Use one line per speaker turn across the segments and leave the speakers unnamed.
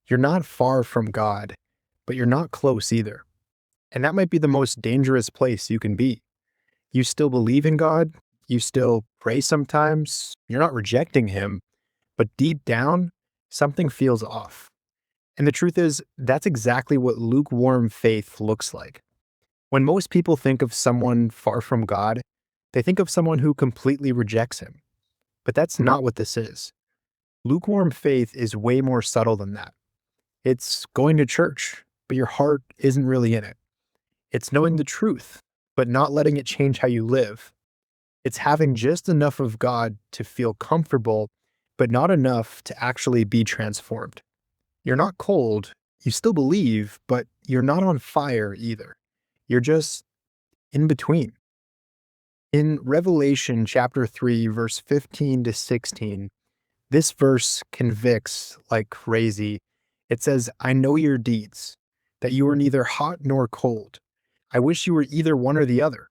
You're not far from God, but you're not close either. And that might be the most dangerous place you can be. You still believe in God, you still pray sometimes, you're not rejecting Him, but deep down, something feels off. And the truth is, that's exactly what lukewarm faith looks like. When most people think of someone far from God, they think of someone who completely rejects Him. But that's not what this is. Lukewarm faith is way more subtle than that. It's going to church, but your heart isn't really in it. It's knowing the truth, but not letting it change how you live. It's having just enough of God to feel comfortable, but not enough to actually be transformed. You're not cold, you still believe, but you're not on fire either. You're just in between. In Revelation chapter 3, verse 15 to 16, this verse convicts like crazy. It says, I know your deeds, that you are neither hot nor cold. I wish you were either one or the other.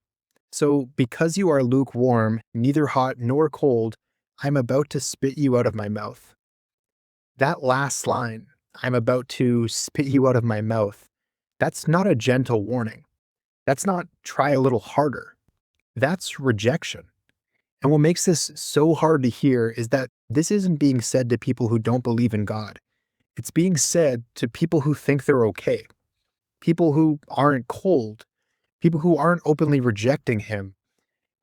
So, because you are lukewarm, neither hot nor cold, I'm about to spit you out of my mouth. That last line, I'm about to spit you out of my mouth, that's not a gentle warning. That's not try a little harder. That's rejection. And what makes this so hard to hear is that this isn't being said to people who don't believe in God. It's being said to people who think they're okay, people who aren't cold, people who aren't openly rejecting Him,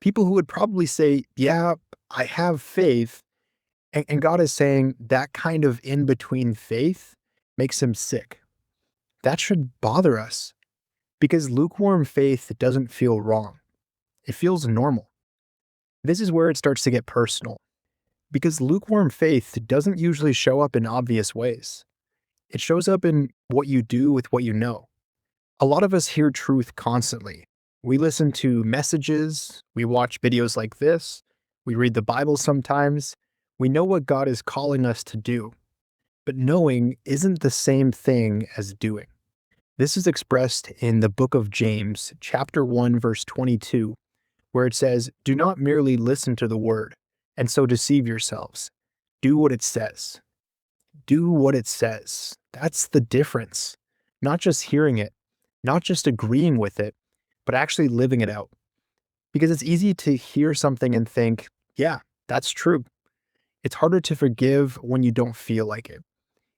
people who would probably say, yeah, I have faith. And God is saying that kind of in between faith makes Him sick. That should bother us because lukewarm faith doesn't feel wrong. It feels normal. This is where it starts to get personal because lukewarm faith doesn't usually show up in obvious ways. It shows up in what you do with what you know. A lot of us hear truth constantly. We listen to messages, we watch videos like this, we read the Bible sometimes. We know what God is calling us to do. But knowing isn't the same thing as doing. This is expressed in the book of James, chapter 1, verse 22, where it says, do not merely listen to the word and so deceive yourselves. Do what it says. Do what it says. That's the difference. Not just hearing it, not just agreeing with it, but actually living it out. Because it's easy to hear something and think, yeah, that's true. It's harder to forgive when you don't feel like it.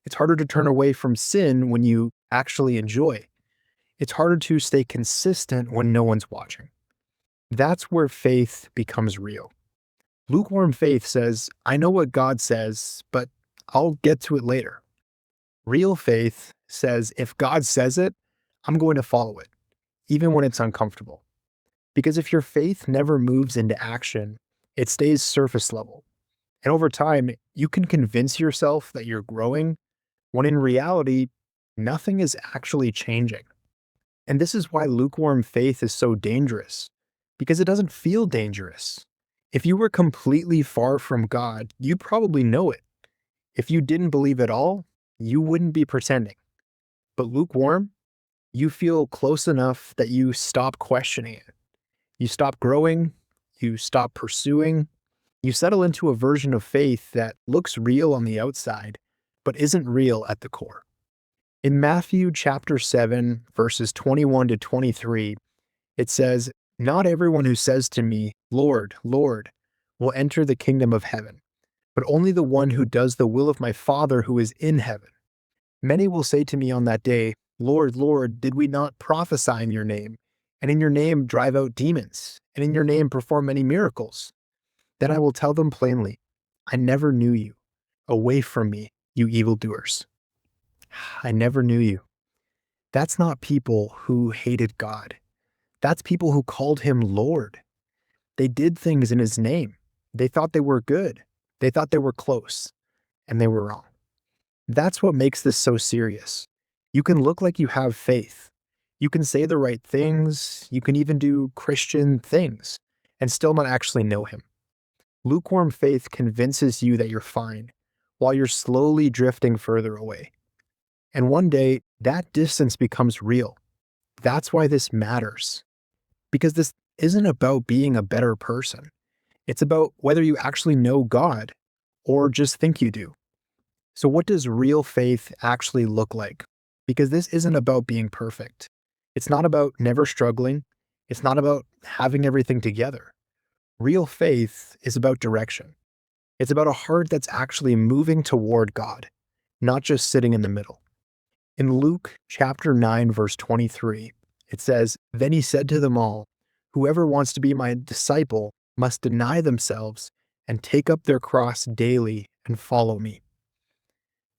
It's harder to turn away from sin when you actually enjoy. It's harder to stay consistent when no one's watching. That's where faith becomes real. Lukewarm faith says, I know what God says, but I'll get to it later. Real faith says, if God says it, I'm going to follow it, even when it's uncomfortable. Because if your faith never moves into action, it stays surface level. And over time, you can convince yourself that you're growing, when in reality, nothing is actually changing. And this is why lukewarm faith is so dangerous, because it doesn't feel dangerous. If you were completely far from God, you'd probably know it. If you didn't believe at all, you wouldn't be pretending. But lukewarm, you feel close enough that you stop questioning it. You stop growing, you stop pursuing, you settle into a version of faith that looks real on the outside, but isn't real at the core. In Matthew chapter 7, verses 21 to 23, it says, not everyone who says to me, Lord, Lord, will enter the kingdom of heaven, but only the one who does the will of my Father who is in heaven. Many will say to me on that day, Lord, Lord, did we not prophesy in your name, and in your name drive out demons, and in your name perform many miracles? Then I will tell them plainly, I never knew you. Away from me, you evildoers. I never knew you. That's not people who hated God. That's people who called him Lord. They did things in his name. They thought they were good. They thought they were close, and they were wrong. That's what makes this so serious. You can look like you have faith. You can say the right things. You can even do Christian things and still not actually know him. Lukewarm faith convinces you that you're fine while you're slowly drifting further away. And one day, that distance becomes real. That's why this matters. Because this isn't about being a better person. It's about whether you actually know God or just think you do. So, what does real faith actually look like? Because this isn't about being perfect. It's not about never struggling. It's not about having everything together. Real faith is about direction. It's about a heart that's actually moving toward God, not just sitting in the middle. In Luke chapter 9, verse 23, it says, "Then he said to them all, 'Whoever wants to be my disciple must deny themselves and take up their cross daily and follow me.'"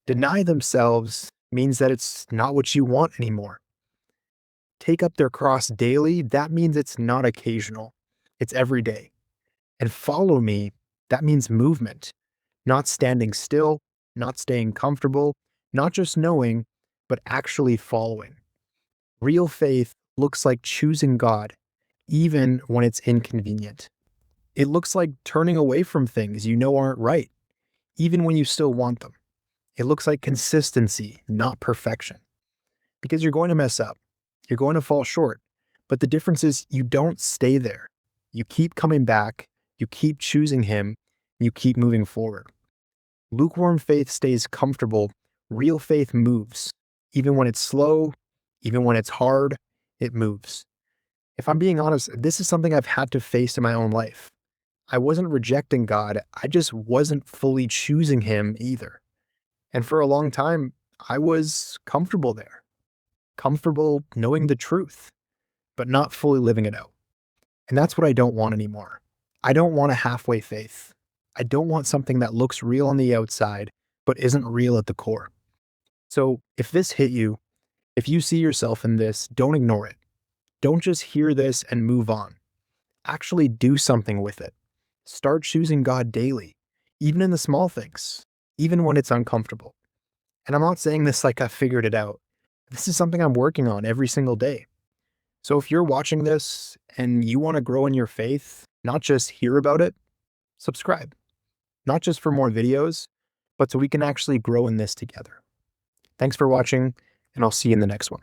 Deny themselves means that it's not what you want anymore. Take up their cross daily, that means it's not occasional, it's every day. And follow me, that means movement, not standing still, not staying comfortable, not just knowing, but actually following. Real faith looks like choosing God, even when it's inconvenient. It looks like turning away from things you know aren't right, even when you still want them. It looks like consistency, not perfection. Because you're going to mess up, you're going to fall short. But the difference is you don't stay there. You keep coming back, you keep choosing Him, you keep moving forward. Lukewarm faith stays comfortable, real faith moves. Even when it's slow, even when it's hard, it moves. If I'm being honest, this is something I've had to face in my own life. I wasn't rejecting God, I just wasn't fully choosing Him either. And for a long time, I was comfortable there, comfortable knowing the truth, but not fully living it out. And that's what I don't want anymore. I don't want a halfway faith. I don't want something that looks real on the outside, but isn't real at the core. So if this hit you, if you see yourself in this, don't ignore it. Don't just hear this and move on. Actually do something with it. Start choosing God daily, even in the small things, even when it's uncomfortable. And I'm not saying this like I figured it out. This is something I'm working on every single day. So if you're watching this and you want to grow in your faith, not just hear about it, subscribe. Not just for more videos, but so we can actually grow in this together. Thanks for watching, and I'll see you in the next one.